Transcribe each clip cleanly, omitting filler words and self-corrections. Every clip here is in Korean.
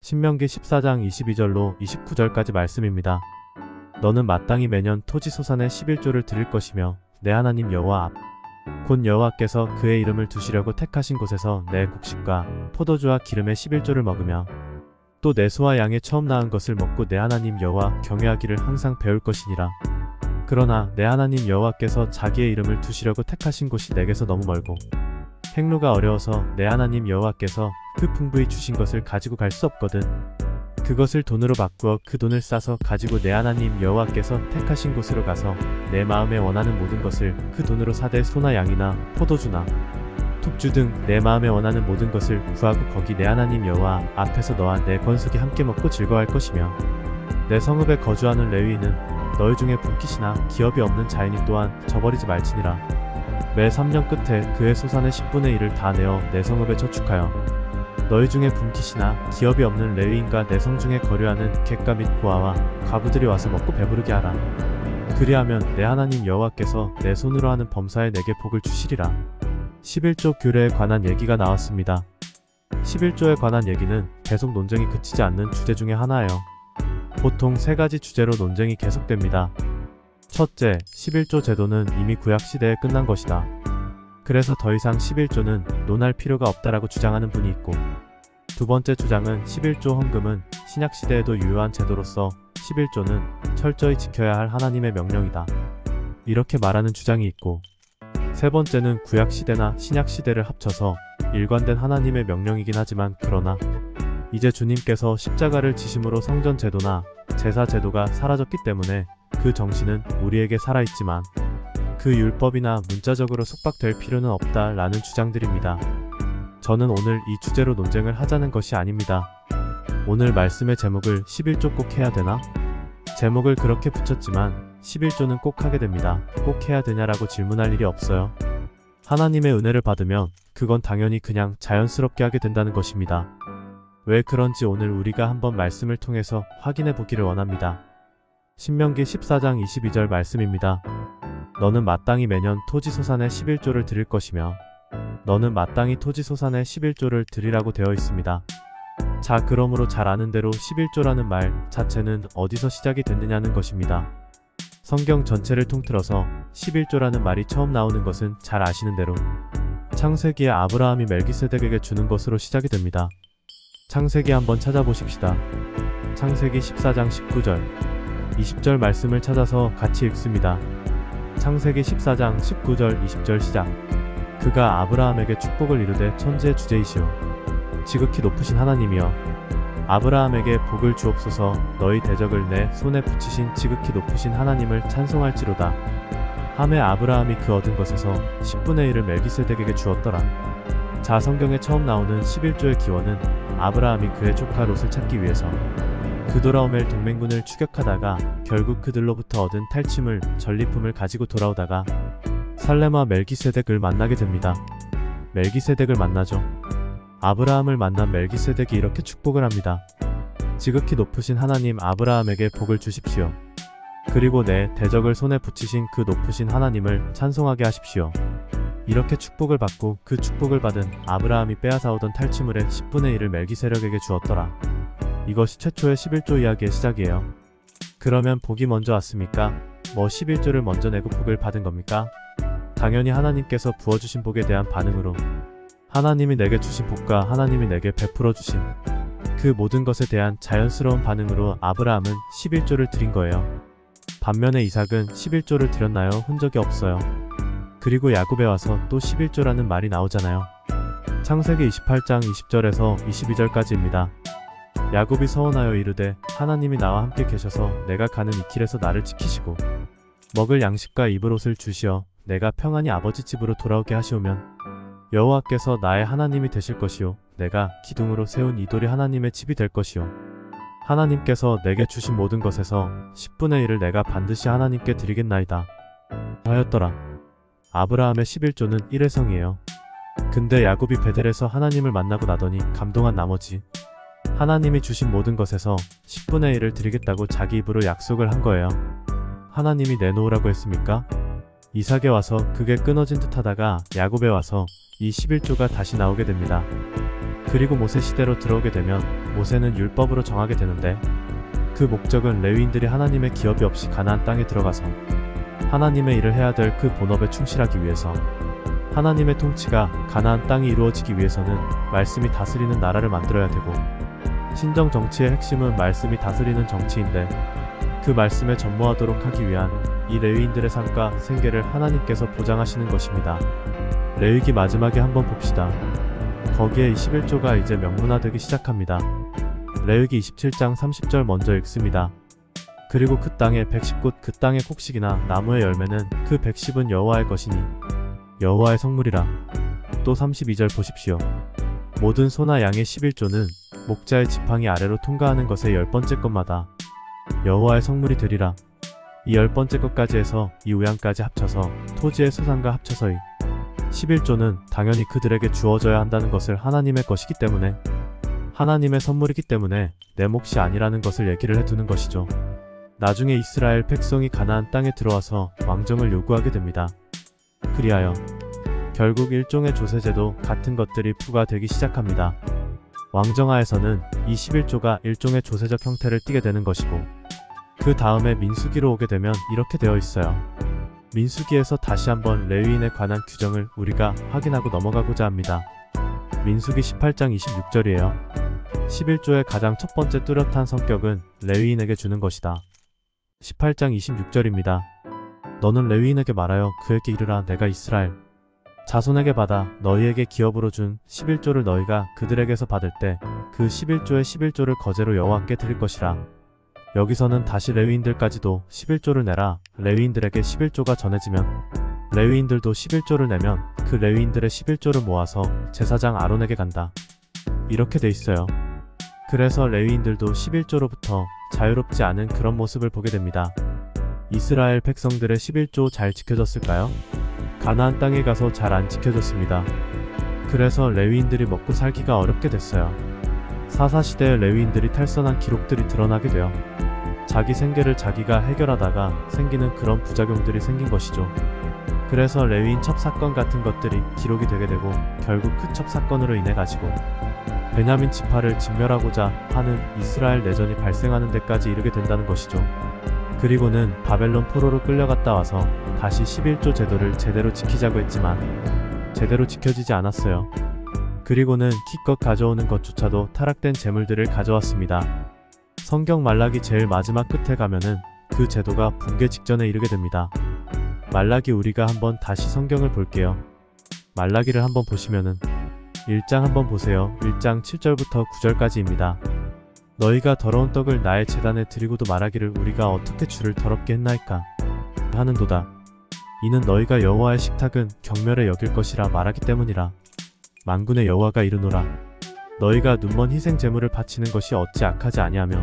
신명기 14장 22절로 29절까지 말씀입니다. 너는 마땅히 매년 토지 소산의 11조를 드릴 것이며 내 하나님 여호와 앞 곧 여호와께서 그의 이름을 두시려고 택하신 곳에서 내 곡식과 포도주와 기름의 11조를 먹으며 또 내 소와 양의 처음 낳은 것을 먹고 내 하나님 여호와 경외하기를 항상 배울 것이니라. 그러나 내 하나님 여호와께서 자기의 이름을 두시려고 택하신 곳이 내게서 너무 멀고 행로가 어려워서 내 하나님 여호와께서 그 풍부히 주신 것을 가지고 갈 수 없거든. 그것을 돈으로 바꾸어 그 돈을 싸서 가지고 내 하나님 여호와께서 택하신 곳으로 가서 내 마음에 원하는 모든 것을 그 돈으로 사되 소나 양이나 포도주나 툭주 등 내 마음에 원하는 모든 것을 구하고 거기 내 하나님 여호와 앞에서 너와 내 권속이 함께 먹고 즐거워할 것이며 내 성읍에 거주하는 레위인은 너희 중에 분깃이나 기업이 없는 자인이 또한 저버리지 말지니라. 매 3년 끝에 그의 소산의 10분의 1을 다 내어 내 성읍에 저축하여 너희 중에 분깃이나 기업이 없는 레위인과 내 성 중에 거류하는 객가 및 고아와 과부들이 와서 먹고 배부르게 하라. 그리하면 내 하나님 여호와께서 내 손으로 하는 범사에 내게 복을 주시리라. 11조 규례에 관한 얘기가 나왔습니다. 11조에 관한 얘기는 계속 논쟁이 그치지 않는 주제 중에 하나예요. 보통 3가지 주제로 논쟁이 계속됩니다. 첫째, 11조 제도는 이미 구약시대에 끝난 것이다. 그래서 더 이상 11조는 논할 필요가 없다라고 주장하는 분이 있고, 두 번째 주장은 11조 헌금은 신약시대에도 유효한 제도로서 11조는 철저히 지켜야 할 하나님의 명령이다. 이렇게 말하는 주장이 있고, 세 번째는 구약시대나 신약시대를 합쳐서 일관된 하나님의 명령이긴 하지만 그러나 이제 주님께서 십자가를 지심으로 성전 제도나 제사 제도가 사라졌기 때문에 그 정신은 우리에게 살아있지만 그 율법이나 문자적으로 속박될 필요는 없다라는 주장들입니다. 저는 오늘 이 주제로 논쟁을 하자는 것이 아닙니다. 오늘 말씀의 제목을 11조 꼭 해야 되나? 제목을 그렇게 붙였지만 11조는 꼭 하게 됩니다. 꼭 해야 되냐라고 질문할 일이 없어요. 하나님의 은혜를 받으면 그건 당연히 그냥 자연스럽게 하게 된다는 것입니다. 왜 그런지 오늘 우리가 한번 말씀을 통해서 확인해 보기를 원합니다. 신명기 14장 22절 말씀입니다. 너는 마땅히 매년 토지 소산의 11조를 드릴 것이며 너는 마땅히 토지 소산의 11조를 드리라고 되어 있습니다. 자, 그러므로 잘 아는 대로 11조라는 말 자체는 어디서 시작이 됐느냐는 것입니다. 성경 전체를 통틀어서 11조라는 말이 처음 나오는 것은 잘 아시는 대로 창세기에 아브라함이 멜기세덱에게 주는 것으로 시작이 됩니다. 창세기 한번 찾아보십시다. 창세기 14장 19절, 20절 말씀을 찾아서 같이 읽습니다. 창세기 14장 19절 20절 시작. 그가 아브라함에게 축복을 이루되 천지의 주제이시오 지극히 높으신 하나님이여 아브라함에게 복을 주옵소서. 너희 대적을 내 손에 붙이신 지극히 높으신 하나님을 찬송할지로다. 하매 아브라함이 그 얻은 것에서 10분의 1을 멜기세덱에게 주었더라. 자, 성경에 처음 나오는 11조의 기원은 아브라함이 그의 조카 롯을 찾기 위해서 그도라오멜 동맹군을 추격하다가 결국 그들로부터 얻은 탈취물, 전리품을 가지고 돌아오다가 살레마 멜기세덱을 만나게 됩니다. 멜기세덱을 만나죠. 아브라함을 만난 멜기세덱이 이렇게 축복을 합니다. 지극히 높으신 하나님 아브라함에게 복을 주십시오. 그리고 내 대적을 손에 붙이신 그 높으신 하나님을 찬송하게 하십시오. 이렇게 축복을 받고 그 축복을 받은 아브라함이 빼앗아오던 탈취물의 10분의 1을 멜기세덱에게 주었더라. 이것이 최초의 11조 이야기의 시작이에요. 그러면 복이 먼저 왔습니까? 11조를 먼저 내고 복을 받은 겁니까? 당연히 하나님께서 부어주신 복에 대한 반응으로 하나님이 내게 주신 복과 하나님이 내게 베풀어 주신 그 모든 것에 대한 자연스러운 반응으로 아브라함은 11조를 드린 거예요. 반면에 이삭은 11조를 드렸나요? 흔적이 없어요. 그리고 야곱에 와서 또 11조라는 말이 나오잖아요. 창세기 28장 20절에서 22절까지입니다. 야곱이 서원하여 이르되 하나님이 나와 함께 계셔서 내가 가는 이 길에서 나를 지키시고 먹을 양식과 입을 옷을 주시어 내가 평안히 아버지 집으로 돌아오게 하시오면 여호와께서 나의 하나님이 되실 것이요 내가 기둥으로 세운 이 돌이 하나님의 집이 될 것이요 하나님께서 내게 주신 모든 것에서 10분의 1을 내가 반드시 하나님께 드리겠나이다 하였더라. 아브라함의 11조는 일회성이에요. 근데 야곱이 베델에서 하나님을 만나고 나더니 감동한 나머지 하나님이 주신 모든 것에서 10분의 1을 드리겠다고 자기 입으로 약속을 한 거예요. 하나님이 내놓으라고 했습니까? 이삭에 와서 그게 끊어진 듯 하다가 야곱에 와서 이 11조가 다시 나오게 됩니다. 그리고 모세 시대로 들어오게 되면 모세는 율법으로 정하게 되는데, 그 목적은 레위인들이 하나님의 기업이 없이 가나안 땅에 들어가서 하나님의 일을 해야 될 그 본업에 충실하기 위해서, 하나님의 통치가 가나안 땅이 이루어지기 위해서는 말씀이 다스리는 나라를 만들어야 되고, 신정 정치의 핵심은 말씀이 다스리는 정치인데, 그 말씀에 전무하도록 하기 위한 이 레위인들의 삶과 생계를 하나님께서 보장하시는 것입니다. 레위기 마지막에 한번 봅시다. 거기에 21조가 이제 명문화되기 시작합니다. 레위기 27장 30절 먼저 읽습니다. 그리고 그 땅의 110곳 그 땅의 곡식이나 나무의 열매는 그 110은 여호와의 것이니 여호와의 성물이라. 또 32절 보십시오. 모든 소나 양의 11조는 목자의 지팡이 아래로 통과하는 것의 10번째 것마다 여호와의 성물이 되리라. 이 10번째 것까지 해서 이 우양까지 합쳐서 토지의 소산과 합쳐서의 11조는 당연히 그들에게 주어져야 한다는 것을 하나님의 것이기 때문에, 하나님의 선물이기 때문에 내 몫이 아니라는 것을 얘기를 해두는 것이죠. 나중에 이스라엘 백성이 가나안 땅에 들어와서 왕정을 요구하게 됩니다. 그리하여 결국 일종의 조세제도 같은 것들이 부과되기 시작합니다. 왕정하에서는 이 11조가 일종의 조세적 형태를 띠게 되는 것이고, 그 다음에 민수기로 오게 되면 이렇게 되어 있어요. 민수기에서 다시 한번 레위인에 관한 규정을 우리가 확인하고 넘어가고자 합니다. 민수기 18장 26절이에요. 11조의 가장 첫 번째 뚜렷한 성격은 레위인에게 주는 것이다. 18장 26절입니다. 너는 레위인에게 말하여 그에게 이르라. 내가 이스라엘 자손에게 받아 너희에게 기업으로 준 11조를 너희가 그들에게서 받을 때 그 11조의 11조를 거제로 여호와께 드릴 것이라. 여기서는 다시 레위인들까지도 11조를 내라. 레위인들에게 11조가 전해지면 레위인들도 11조를 내면 그 레위인들의 11조를 모아서 제사장 아론에게 간다. 이렇게 돼 있어요. 그래서 레위인들도 11조로부터 자유롭지 않은 그런 모습을 보게 됩니다. 이스라엘 백성들의 11조 잘 지켜졌을까요? 가나안 땅에 가서 잘 안 지켜졌습니다. 그래서 레위인들이 먹고 살기가 어렵게 됐어요. 사사시대의 레위인들이 탈선한 기록들이 드러나게 되어 자기 생계를 자기가 해결하다가 생기는 그런 부작용들이 생긴 것이죠. 그래서 레위인 첩사건 같은 것들이 기록이 되게 되고, 결국 그 첩사건으로 인해 가지고 베냐민 지파를 진멸하고자 하는 이스라엘 내전이 발생하는 데까지 이르게 된다는 것이죠. 그리고는 바벨론 포로로 끌려갔다 와서 다시 11조 제도를 제대로 지키자고 했지만 제대로 지켜지지 않았어요. 그리고는 기껏 가져오는 것조차도 타락된 재물들을 가져왔습니다. 성경 말라기 제일 마지막 끝에 가면은 그 제도가 붕괴 직전에 이르게 됩니다. 말라기 우리가 한번 다시 성경을 볼게요. 말라기를 한번 보시면은 1장 한번 보세요. 1장 7절부터 9절까지입니다. 너희가 더러운 떡을 나의 제단에 드리고도 말하기를 우리가 어떻게 주를 더럽게 했나이까 하는도다. 이는 너희가 여호와의 식탁은 경멸에 여길 것이라 말하기 때문이라. 만군의 여호와가 이르노라. 너희가 눈먼 희생 제물을 바치는 것이 어찌 악하지 아니하며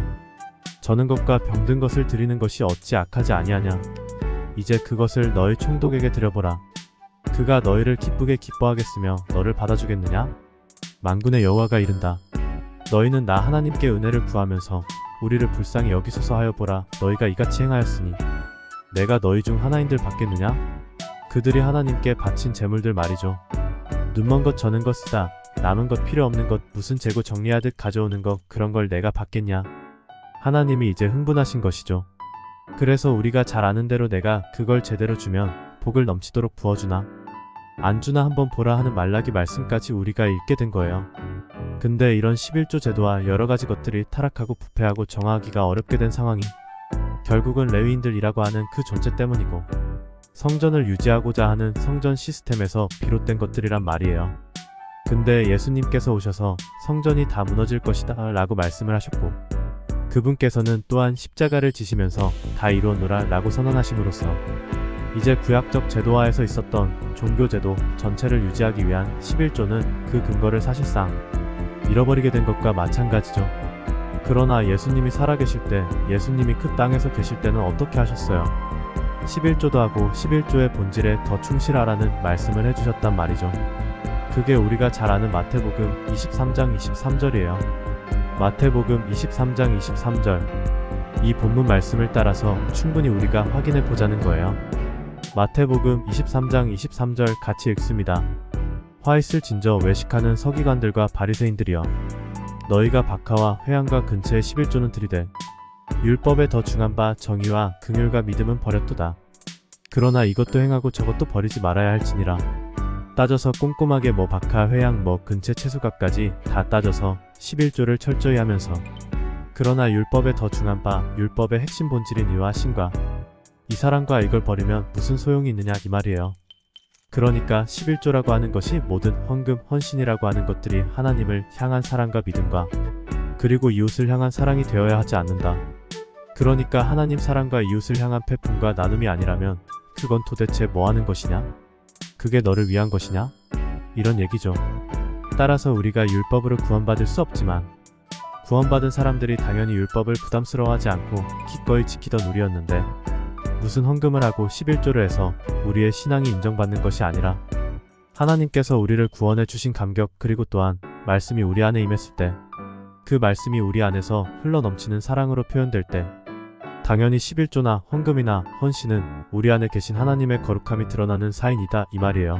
저는 것과 병든 것을 드리는 것이 어찌 악하지 아니하냐. 이제 그것을 너희 총독에게 드려보라. 그가 너희를 기쁘게 기뻐하겠으며 너를 받아주겠느냐? 만군의 여호와가 이른다. 너희는 나 하나님께 은혜를 구하면서 우리를 불쌍히 여기소서 하여 보라. 너희가 이같이 행하였으니 내가 너희 중 하나인들 받겠느냐? 그들이 하나님께 바친 제물들 말이죠. 눈먼 것 저는 것 쓰다. 남은 것 필요 없는 것 무슨 재고 정리하듯 가져오는 것 그런 걸 내가 받겠냐? 하나님이 이제 흥분하신 것이죠. 그래서 우리가 잘 아는 대로 내가 그걸 제대로 주면 복을 넘치도록 부어주나 안 주나 한번 보라 하는 말라기 말씀까지 우리가 읽게 된 거예요. 근데 이런 11조 제도와 여러가지 것들이 타락하고 부패하고 정하기가 어렵게 된 상황이 결국은 레위인들이라고 하는 그 존재 때문이고 성전을 유지하고자 하는 성전 시스템에서 비롯된 것들이란 말이에요. 근데 예수님께서 오셔서 성전이 다 무너질 것이다 라고 말씀을 하셨고 그분께서는 또한 십자가를 지시면서 다 이루었노라 라고 선언하심으로써 이제 구약적 제도화에서 있었던 종교제도 전체를 유지하기 위한 11조는 그 근거를 사실상 잃어버리게 된 것과 마찬가지죠. 그러나 예수님이 살아계실 때 예수님이 그 땅에서 계실 때는 어떻게 하셨어요? 11조도 하고 11조의 본질에 더 충실하라는 말씀을 해주셨단 말이죠. 그게 우리가 잘 아는 마태복음 23장 23절이에요. 마태복음 23장 23절 이 본문 말씀을 따라서 충분히 우리가 확인해 보자는 거예요. 마태복음 23장 23절 같이 읽습니다. 화 있을 진저 외식하는 서기관들과 바리새인들이여, 너희가 박하와 회양과 근처의 11조는 들이되 율법에 더 중한 바 정의와 긍휼과 믿음은 버렸도다. 그러나 이것도 행하고 저것도 버리지 말아야 할지니라. 따져서 꼼꼼하게 뭐 박하, 회양, 뭐 근체, 채수각까지 다 따져서 11조를 철저히 하면서, 그러나 율법에 더 중한 바 율법의 핵심 본질인 의와 신과 이 사랑과 이걸 버리면 무슨 소용이 있느냐 이 말이에요. 그러니까 11조라고 하는 것이 모든 헌금, 헌신이라고 하는 것들이 하나님을 향한 사랑과 믿음과 그리고 이웃을 향한 사랑이 되어야 하지 않는다. 그러니까 하나님 사랑과 이웃을 향한 패품과 나눔이 아니라면 그건 도대체 뭐 하는 것이냐? 그게 너를 위한 것이냐? 이런 얘기죠. 따라서 우리가 율법으로 구원받을 수 없지만 구원받은 사람들이 당연히 율법을 부담스러워하지 않고 기꺼이 지키던 우리였는데, 무슨 헌금을 하고 11조를 해서 우리의 신앙이 인정받는 것이 아니라 하나님께서 우리를 구원해 주신 감격, 그리고 또한 말씀이 우리 안에 임했을 때, 그 말씀이 우리 안에서 흘러넘치는 사랑으로 표현될 때 당연히 11조나 헌금이나 헌신은 우리 안에 계신 하나님의 거룩함이 드러나는 사인이다 이 말이에요.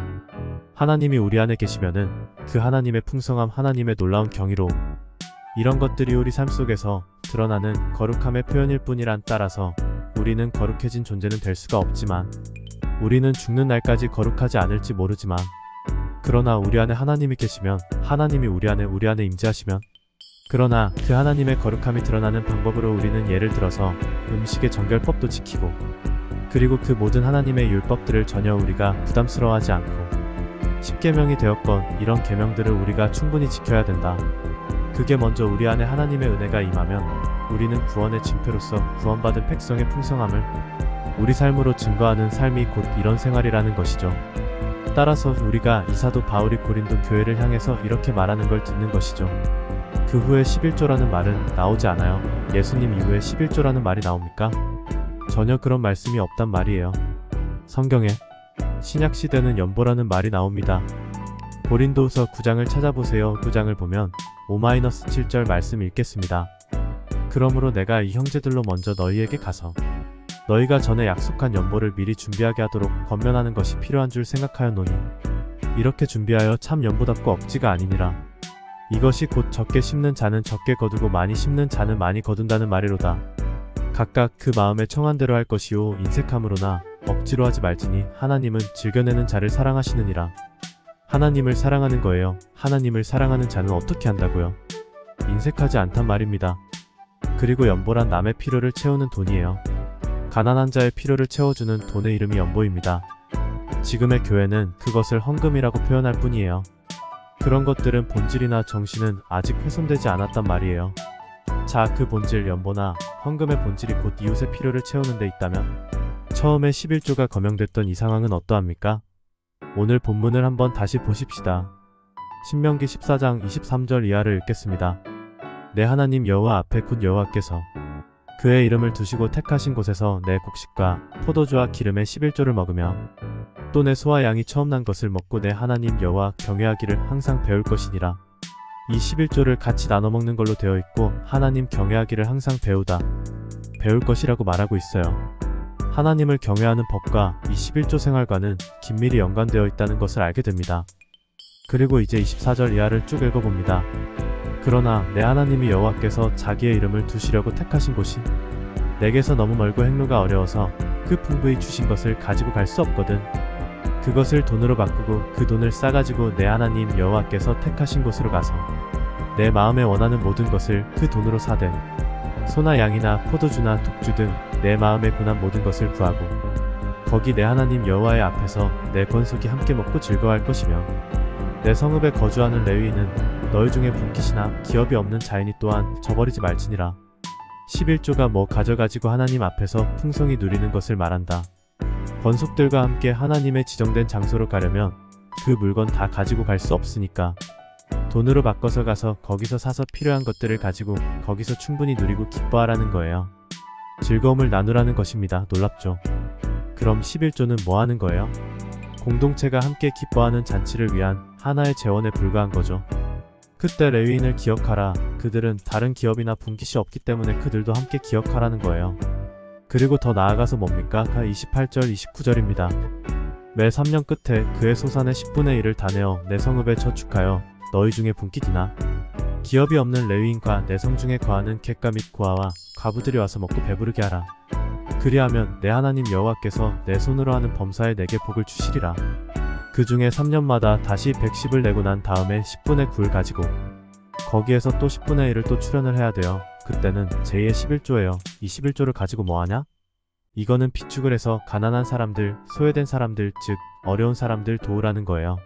하나님이 우리 안에 계시면은 그 하나님의 풍성함, 하나님의 놀라운 경이로움, 이런 것들이 우리 삶 속에서 드러나는 거룩함의 표현일 뿐이란, 따라서 우리는 거룩해진 존재는 될 수가 없지만, 우리는 죽는 날까지 거룩하지 않을지 모르지만, 그러나 우리 안에 하나님이 계시면, 하나님이 우리 안에 임재하시면, 그러나 그 하나님의 거룩함이 드러나는 방법으로 우리는 예를 들어서 음식의 정결법도 지키고, 그리고 그 모든 하나님의 율법들을 전혀 우리가 부담스러워하지 않고, 십계명이 되었건 이런 계명들을 우리가 충분히 지켜야 된다. 그게 먼저 우리 안에 하나님의 은혜가 임하면 우리는 구원의 징표로서 구원받은 백성의 풍성함을 우리 삶으로 증거하는 삶이 곧 이런 생활이라는 것이죠. 따라서 우리가 이 사도 바울이 고린도 교회를 향해서 이렇게 말하는 걸 듣는 것이죠. 그 후에 11조라는 말은 나오지 않아요. 예수님 이후에 11조라는 말이 나옵니까? 전혀 그런 말씀이 없단 말이에요. 성경에 신약시대는 연보라는 말이 나옵니다. 고린도후서 9장을 찾아보세요. 9장을 보면 5-7절 말씀 읽겠습니다. 그러므로 내가 이 형제들로 먼저 너희에게 가서 너희가 전에 약속한 연보를 미리 준비하게 하도록 권면하는 것이 필요한 줄 생각하였노니, 이렇게 준비하여 참 연보답고 억지가 아니니라. 이것이 곧 적게 심는 자는 적게 거두고 많이 심는 자는 많이 거둔다는 말이로다. 각각 그 마음에 청한 대로 할 것이요 인색함으로나 억지로 하지 말지니 하나님은 즐겨내는 자를 사랑하시느니라. 하나님을 사랑하는 거예요. 하나님을 사랑하는 자는 어떻게 한다고요? 인색하지 않단 말입니다. 그리고 연보란 남의 필요를 채우는 돈이에요. 가난한 자의 필요를 채워주는 돈의 이름이 연보입니다. 지금의 교회는 그것을 헌금이라고 표현할 뿐이에요. 그런 것들은 본질이나 정신은 아직 훼손되지 않았단 말이에요. 자, 그 본질, 연보나 헌금의 본질이 곧 이웃의 필요를 채우는 데 있다면 처음에 11조가 거명됐던 이 상황은 어떠합니까? 오늘 본문을 한번 다시 보십시다. 신명기 14장 23절 이하를 읽겠습니다. 내 하나님 여호와 앞에 곧 여호와께서 그의 이름을 두시고 택하신 곳에서 내 곡식과 포도주와 기름의 11조를 먹으며 또 내 소와 양이 처음 난 것을 먹고 내 하나님 여호와 경외하기를 항상 배울 것이니라. 이 11조를 같이 나눠 먹는 걸로 되어 있고, 하나님 경외하기를 항상 배울 것이라고 말하고 있어요. 하나님을 경외하는 법과 이 11조 생활과는 긴밀히 연관되어 있다는 것을 알게 됩니다. 그리고 이제 24절 이하를 쭉 읽어봅니다. 그러나 내 하나님이 여호와께서 자기의 이름을 두시려고 택하신 곳이 내게서 너무 멀고 행로가 어려워서 그 풍부히 주신 것을 가지고 갈 수 없거든. 그것을 돈으로 바꾸고 그 돈을 싸가지고 내 하나님 여호와께서 택하신 곳으로 가서 내 마음에 원하는 모든 것을 그 돈으로 사되 소나 양이나 포도주나 독주 등 내 마음에 권한 모든 것을 구하고 거기 내 하나님 여호와의 앞에서 내 권속이 함께 먹고 즐거워할 것이며, 내 성읍에 거주하는 레위인은 너희 중에 분깃이나 기업이 없는 자인이 또한 저버리지 말지니라. 11조가 뭐 가져가지고 하나님 앞에서 풍성히 누리는 것을 말한다. 권속들과 함께 하나님의 지정된 장소로 가려면 그 물건 다 가지고 갈 수 없으니까 돈으로 바꿔서 가서 거기서 사서 필요한 것들을 가지고 거기서 충분히 누리고 기뻐하라는 거예요. 즐거움을 나누라는 것입니다. 놀랍죠? 그럼 11조는 뭐 하는 거예요? 공동체가 함께 기뻐하는 잔치를 위한 하나의 재원에 불과한 거죠. 그때 레위인을 기억하라. 그들은 다른 기업이나 분깃이 없기 때문에 그들도 함께 기억하라는 거예요. 그리고 더 나아가서 뭡니까? 28절 29절입니다. 매 3년 끝에 그의 소산의 10분의 1을 다 내어 내 성읍에 저축하여 너희 중에 분깃이나 기업이 없는 레위인과 내 성 중에 거하는 객가 및 고아와 과부들이 와서 먹고 배부르게 하라. 그리하면 내 하나님 여호와께서 내 손으로 하는 범사에 내게 복을 주시리라. 그 중에 3년마다 다시 110을 내고 난 다음에 10분의 9를 가지고 거기에서 또 10분의 1을 또 출연을 해야 돼요. 그때는 제2의 11조예요. 이 11조를 가지고 뭐하냐? 이거는 비축을 해서 가난한 사람들, 소외된 사람들, 즉 어려운 사람들 도우라는 거예요.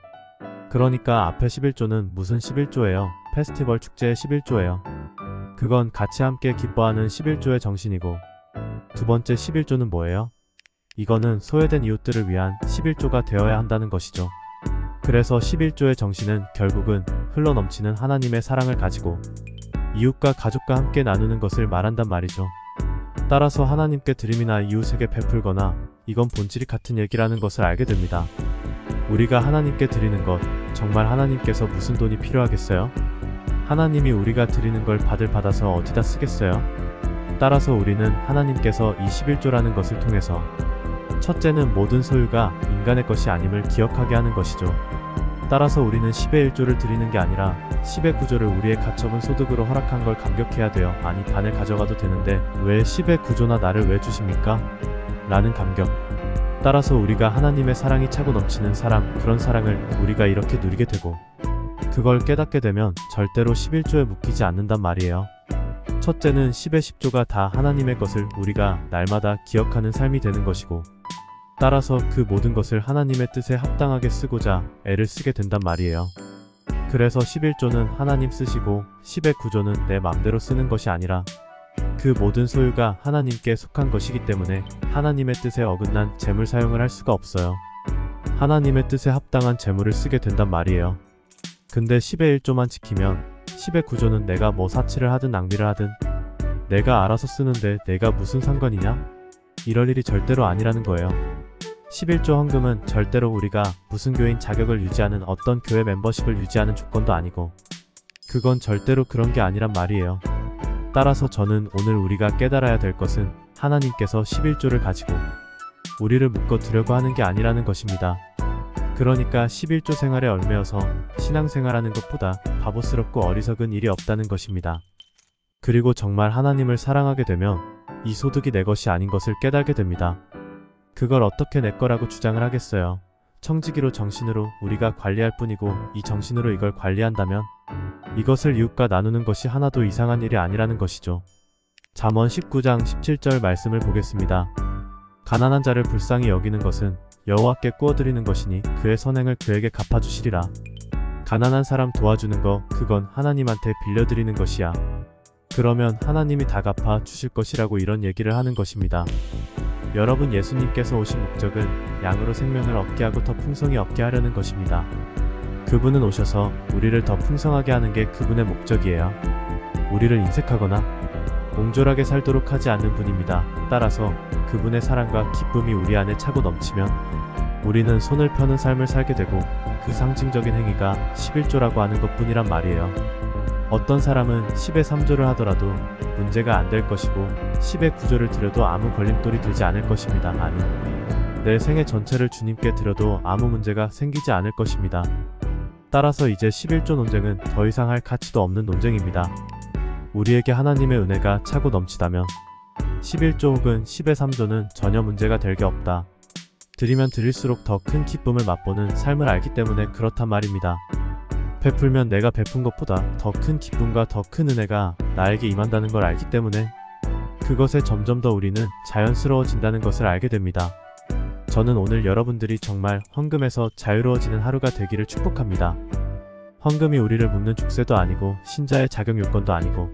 그러니까 앞에 11조는 무슨 11조예요? 페스티벌 축제의 11조예요. 그건 같이 함께 기뻐하는 11조의 정신이고, 두 번째 11조는 뭐예요? 이거는 소외된 이웃들을 위한 11조가 되어야 한다는 것이죠. 그래서 11조의 정신은 결국은 흘러넘치는 하나님의 사랑을 가지고 이웃과 가족과 함께 나누는 것을 말한단 말이죠. 따라서 하나님께 드림이나 이웃에게 베풀거나 이건 본질이 같은 얘기라는 것을 알게 됩니다. 우리가 하나님께 드리는 것, 정말 하나님께서 무슨 돈이 필요하겠어요? 하나님이 우리가 드리는 걸 받아서 어디다 쓰겠어요? 따라서 우리는 하나님께서 이 11조라는 것을 통해서 첫째는 모든 소유가 인간의 것이 아님을 기억하게 하는 것이죠. 따라서 우리는 10의 1조를 드리는 게 아니라 10의 9조를 우리의 가처분 소득으로 허락한 걸 감격해야 돼요. 아니 반을 가져가도 되는데 왜 10의 9조나 나를 왜 주십니까? 라는 감격. 따라서 우리가 하나님의 사랑이 차고 넘치는 사람, 그런 사랑을 우리가 이렇게 누리게 되고 그걸 깨닫게 되면 절대로 11조에 묶이지 않는단 말이에요. 첫째는 10의 10조가 다 하나님의 것을 우리가 날마다 기억하는 삶이 되는 것이고 따라서 그 모든 것을 하나님의 뜻에 합당하게 쓰고자 애를 쓰게 된단 말이에요. 그래서 11조는 하나님 쓰시고 10의 9조는 내 맘대로 쓰는 것이 아니라 그 모든 소유가 하나님께 속한 것이기 때문에 하나님의 뜻에 어긋난 재물 사용을 할 수가 없어요. 하나님의 뜻에 합당한 재물을 쓰게 된단 말이에요. 근데 10의 1조만 지키면 10의 9조는 내가 뭐 사치를 하든 낭비를 하든 내가 알아서 쓰는데 내가 무슨 상관이냐? 이럴 일이 절대로 아니라는 거예요. 11조 헌금은 절대로 우리가 무슨 교인 자격을 유지하는 어떤 교회 멤버십을 유지하는 조건도 아니고 그건 절대로 그런 게 아니란 말이에요. 따라서 저는 오늘 우리가 깨달아야 될 것은 하나님께서 11조를 가지고 우리를 묶어 두려고 하는 게 아니라는 것입니다. 그러니까 11조 생활에 얽매여서 신앙생활하는 것보다 바보스럽고 어리석은 일이 없다는 것입니다. 그리고 정말 하나님을 사랑하게 되면 이 소득이 내 것이 아닌 것을 깨달게 됩니다. 그걸 어떻게 내 거라고 주장을 하겠어요. 청지기로 정신으로 우리가 관리할 뿐이고 이 정신으로 이걸 관리한다면 이것을 이웃과 나누는 것이 하나도 이상한 일이 아니라는 것이죠. 잠언 19장 17절 말씀을 보겠습니다. 가난한 자를 불쌍히 여기는 것은 여호와께 꾸어드리는 것이니 그의 선행을 그에게 갚아주시리라. 가난한 사람 도와주는 거 그건 하나님한테 빌려드리는 것이야. 그러면 하나님이 다 갚아 주실 것이라고 이런 얘기를 하는 것입니다. 여러분, 예수님께서 오신 목적은 양으로 생명을 얻게 하고 더 풍성히 얻게 하려는 것입니다. 그분은 오셔서 우리를 더 풍성하게 하는 게 그분의 목적이에요. 우리를 인색하거나 옹졸하게 살도록 하지 않는 분입니다. 따라서 그분의 사랑과 기쁨이 우리 안에 차고 넘치면 우리는 손을 펴는 삶을 살게 되고 그 상징적인 행위가 11조라고 하는 것뿐이란 말이에요. 어떤 사람은 10의 3조를 하더라도 문제가 안 될 것이고 10의 9조를 드려도 아무 걸림돌이 되지 않을 것입니다. 아니, 내 생애 전체를 주님께 드려도 아무 문제가 생기지 않을 것입니다. 따라서 이제 11조 논쟁은 더 이상 할 가치도 없는 논쟁입니다. 우리에게 하나님의 은혜가 차고 넘치다면 11조 혹은 10의 3조는 전혀 문제가 될 게 없다. 드리면 드릴수록 더 큰 기쁨을 맛보는 삶을 알기 때문에 그렇단 말입니다. 베풀면 내가 베푼 것보다 더 큰 기쁨과 더 큰 은혜가 나에게 임한다는 걸 알기 때문에 그것에 점점 더 우리는 자연스러워진다는 것을 알게 됩니다. 저는 오늘 여러분들이 정말 헌금에서 자유로워지는 하루가 되기를 축복합니다. 헌금이 우리를 묶는 족쇄도 아니고 신자의 자격 요건도 아니고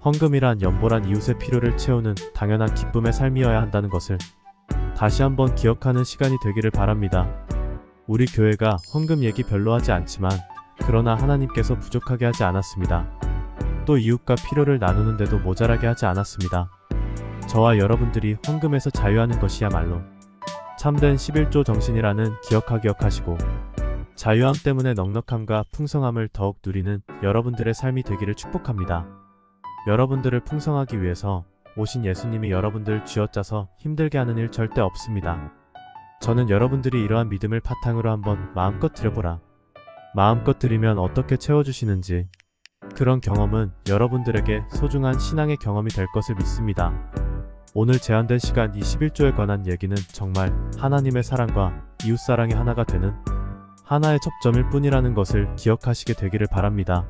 헌금이란 연보란 이웃의 필요를 채우는 당연한 기쁨의 삶이어야 한다는 것을 다시 한번 기억하는 시간이 되기를 바랍니다. 우리 교회가 헌금 얘기 별로 하지 않지만 그러나 하나님께서 부족하게 하지 않았습니다. 또 이웃과 필요를 나누는데도 모자라게 하지 않았습니다. 저와 여러분들이 헌금에서 자유하는 것이야말로 참된 11조 정신이라는 기억하시고 자유함 때문에 넉넉함과 풍성함을 더욱 누리는 여러분들의 삶이 되기를 축복합니다. 여러분들을 풍성하기 위해서 오신 예수님이 여러분들 쥐어짜서 힘들게 하는 일 절대 없습니다. 저는 여러분들이 이러한 믿음을 바탕으로 한번 마음껏 드려보라. 마음껏 드리면 어떻게 채워주시는지 그런 경험은 여러분들에게 소중한 신앙의 경험이 될 것을 믿습니다. 오늘 제한된 시간 21조에 관한 얘기는 정말 하나님의 사랑과 이웃사랑이 하나가 되는 하나의 접점일 뿐이라는 것을 기억하시게 되기를 바랍니다.